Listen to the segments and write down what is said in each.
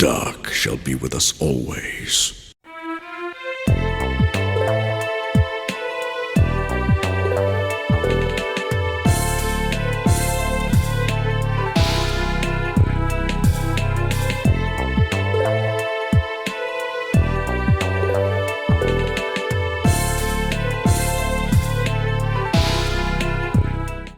dark shall be with us always.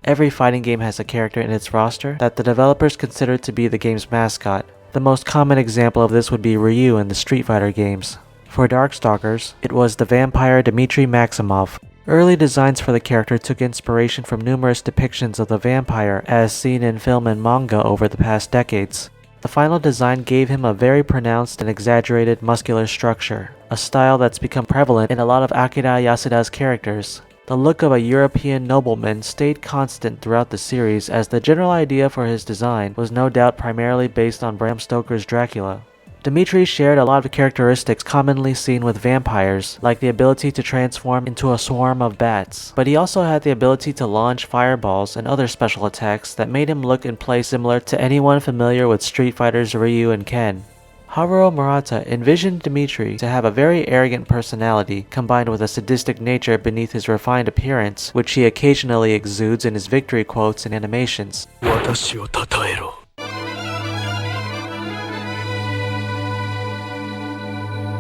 Every fighting game has a character in its roster that the developers consider to be the game's mascot. The most common example of this would be Ryu in the Street Fighter games. For Darkstalkers, it was the vampire Demitri Maximoff. Early designs for the character took inspiration from numerous depictions of the vampire as seen in film and manga over the past decades. The final design gave him a very pronounced and exaggerated muscular structure, a style that's become prevalent in a lot of Akira Yasuda's characters. The look of a European nobleman stayed constant throughout the series, as the general idea for his design was no doubt primarily based on Bram Stoker's Dracula. Dimitri shared a lot of characteristics commonly seen with vampires, like the ability to transform into a swarm of bats, but he also had the ability to launch fireballs and other special attacks that made him look and play similar to anyone familiar with Street Fighter's Ryu and Ken. Haruo Murata envisioned Dimitri to have a very arrogant personality combined with a sadistic nature beneath his refined appearance, which he occasionally exudes in his victory quotes and animations.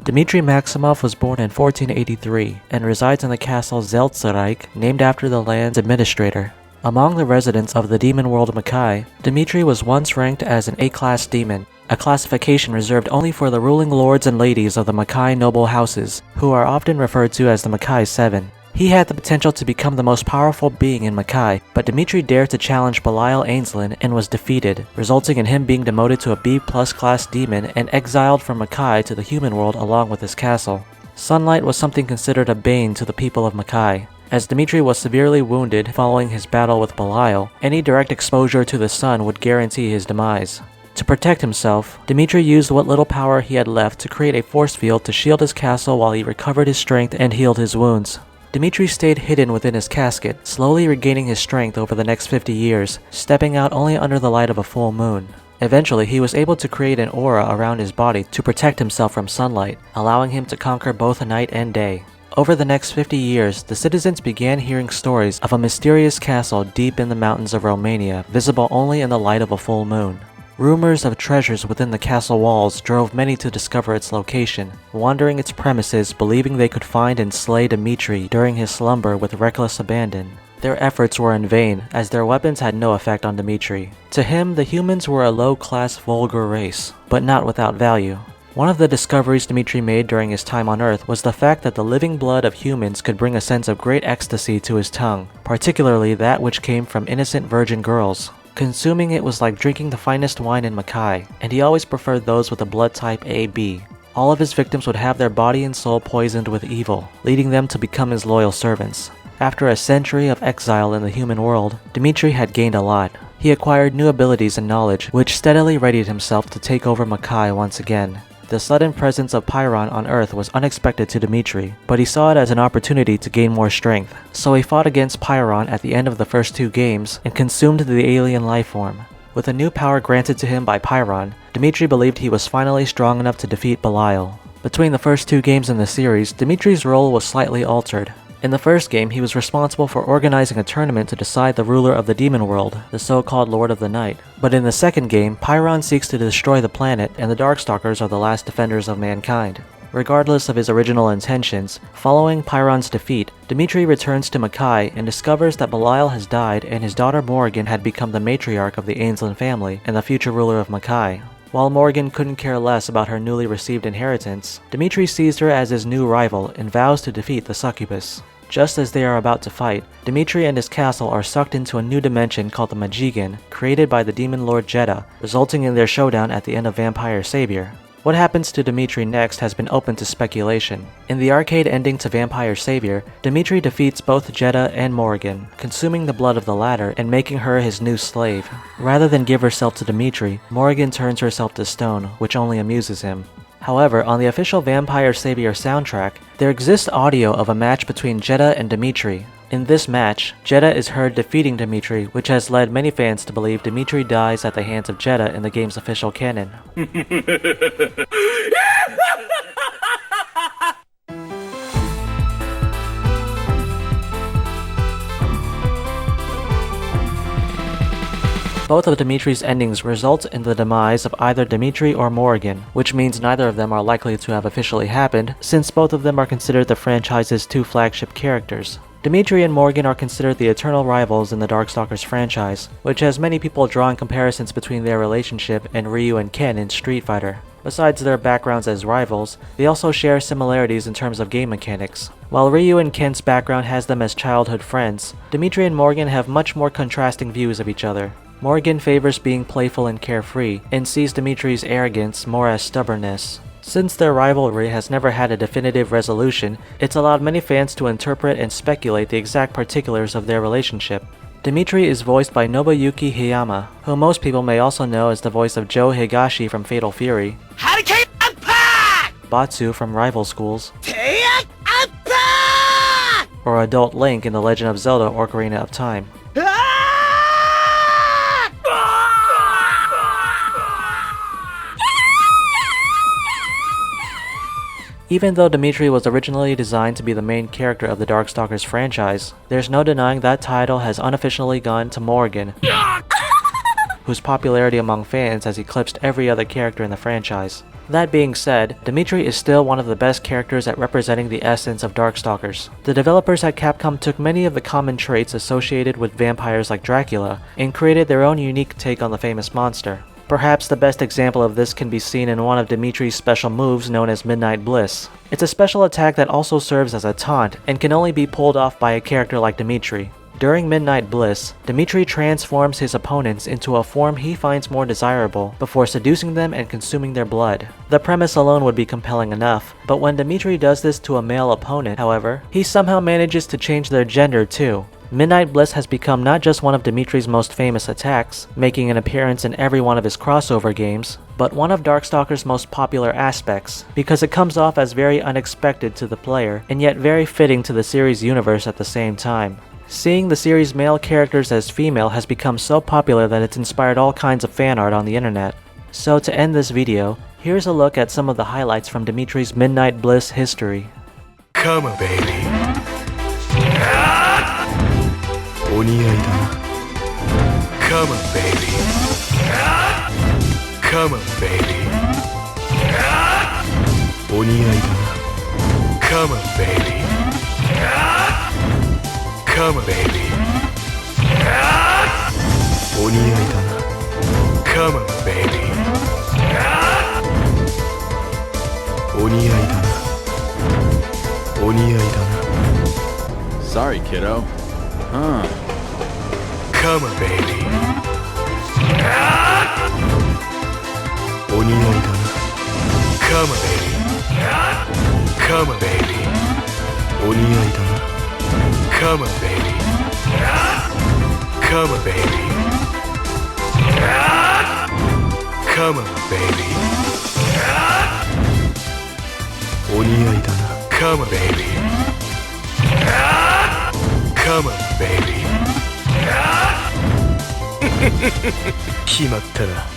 Demitri Maximoff was born in 1483 and resides in the castle Zeltserreich, named after the land's administrator. Among the residents of the demon world Makai, Dimitri was once ranked as an A-class demon, a classification reserved only for the ruling lords and ladies of the Makai noble houses, who are often referred to as the Makai Seven. He had the potential to become the most powerful being in Makai, but Dimitri dared to challenge Belial Ainslin and was defeated, resulting in him being demoted to a B-plus class demon and exiled from Makai to the human world along with his castle. Sunlight was something considered a bane to the people of Makai. As Dimitri was severely wounded following his battle with Belial, any direct exposure to the sun would guarantee his demise. To protect himself, Dimitri used what little power he had left to create a force field to shield his castle while he recovered his strength and healed his wounds. Dimitri stayed hidden within his casket, slowly regaining his strength over the next 50 years, stepping out only under the light of a full moon. Eventually, he was able to create an aura around his body to protect himself from sunlight, allowing him to conquer both night and day. Over the next 50 years, the citizens began hearing stories of a mysterious castle deep in the mountains of Romania, visible only in the light of a full moon. Rumors of treasures within the castle walls drove many to discover its location, wandering its premises believing they could find and slay Dimitri during his slumber with reckless abandon. Their efforts were in vain, as their weapons had no effect on Dimitri. To him, the humans were a low-class vulgar race, but not without value. One of the discoveries Dimitri made during his time on Earth was the fact that the living blood of humans could bring a sense of great ecstasy to his tongue, particularly that which came from innocent virgin girls. Consuming it was like drinking the finest wine in Makai, and he always preferred those with a blood type AB. All of his victims would have their body and soul poisoned with evil, leading them to become his loyal servants. After a century of exile in the human world, Dimitri had gained a lot. He acquired new abilities and knowledge, which steadily readied himself to take over Makai once again. The sudden presence of Pyron on Earth was unexpected to Dimitri, but he saw it as an opportunity to gain more strength. So he fought against Pyron at the end of the first 2 games and consumed the alien lifeform. With a new power granted to him by Pyron, Dimitri believed he was finally strong enough to defeat Belial. Between the first 2 games in the series, Dimitri's role was slightly altered. In the first game, he was responsible for organizing a tournament to decide the ruler of the demon world, the so-called Lord of the Night. But in the second game, Pyron seeks to destroy the planet, and the Darkstalkers are the last defenders of mankind. Regardless of his original intentions, following Pyron's defeat, Dimitri returns to Makai and discovers that Belial has died and his daughter Morrigan had become the matriarch of the Ainslin family and the future ruler of Makai. While Morrigan couldn't care less about her newly received inheritance, Dimitri sees her as his new rival and vows to defeat the succubus. Just as they are about to fight, Dimitri and his castle are sucked into a new dimension called the Majigan, created by the demon lord Jeddah, resulting in their showdown at the end of Vampire Savior. What happens to Dimitri next has been open to speculation. In the arcade ending to Vampire Savior, Dimitri defeats both Jeddah and Morrigan, consuming the blood of the latter and making her his new slave. Rather than give herself to Dimitri, Morrigan turns herself to stone, which only amuses him. However, on the official Vampire Savior soundtrack, there exists audio of a match between Jeddah and Dimitri. In this match, Jeddah is heard defeating Dimitri, which has led many fans to believe Dimitri dies at the hands of Jeddah in the game's official canon. Both of Dimitri's endings result in the demise of either Dimitri or Morrigan, which means neither of them are likely to have officially happened, since both of them are considered the franchise's two flagship characters. Dimitri and Morrigan are considered the eternal rivals in the Darkstalkers franchise, which has many people drawing comparisons between their relationship and Ryu and Ken in Street Fighter. Besides their backgrounds as rivals, they also share similarities in terms of game mechanics. While Ryu and Ken's background has them as childhood friends, Dimitri and Morrigan have much more contrasting views of each other. Morrigan favors being playful and carefree, and sees Dimitri's arrogance more as stubbornness. Since their rivalry has never had a definitive resolution, it's allowed many fans to interpret and speculate the exact particulars of their relationship. Dimitri is voiced by Nobuyuki Hiyama, who most people may also know as the voice of Joe Higashi from Fatal Fury, Batsu from Rival Schools, or Adult Link in The Legend of Zelda: Ocarina of Time. Even though Dimitri was originally designed to be the main character of the Darkstalkers franchise, there's no denying that title has unofficially gone to Morrigan, whose popularity among fans has eclipsed every other character in the franchise. That being said, Dimitri is still one of the best characters at representing the essence of Darkstalkers. The developers at Capcom took many of the common traits associated with vampires like Dracula and created their own unique take on the famous monster. Perhaps the best example of this can be seen in one of Dimitri's special moves known as Midnight Bliss. It's a special attack that also serves as a taunt and can only be pulled off by a character like Dimitri. During Midnight Bliss, Dimitri transforms his opponents into a form he finds more desirable before seducing them and consuming their blood. The premise alone would be compelling enough, but when Dimitri does this to a male opponent, however, he somehow manages to change their gender too. Midnight Bliss has become not just one of Dimitri's most famous attacks, making an appearance in every one of his crossover games, but one of Darkstalkers' most popular aspects, because it comes off as very unexpected to the player, and yet very fitting to the series' universe at the same time. Seeing the series' male characters as female has become so popular that it's inspired all kinds of fan art on the internet. So to end this video, here's a look at some of the highlights from Dimitri's Midnight Bliss history. Come on, baby. お似合いだな Come on baby Come on baby お似合いだな Come on baby Come on baby お似合いだな Come on baby お似合いだなお似合いだな Sorry, kiddo. Huh. Come on, baby. お似合いだな Come on, baby. Come on, baby. お似合いだな Come on, baby. Come on, baby. Come on, baby. お似合いだな Come on, baby. Come on, baby. 決まったな。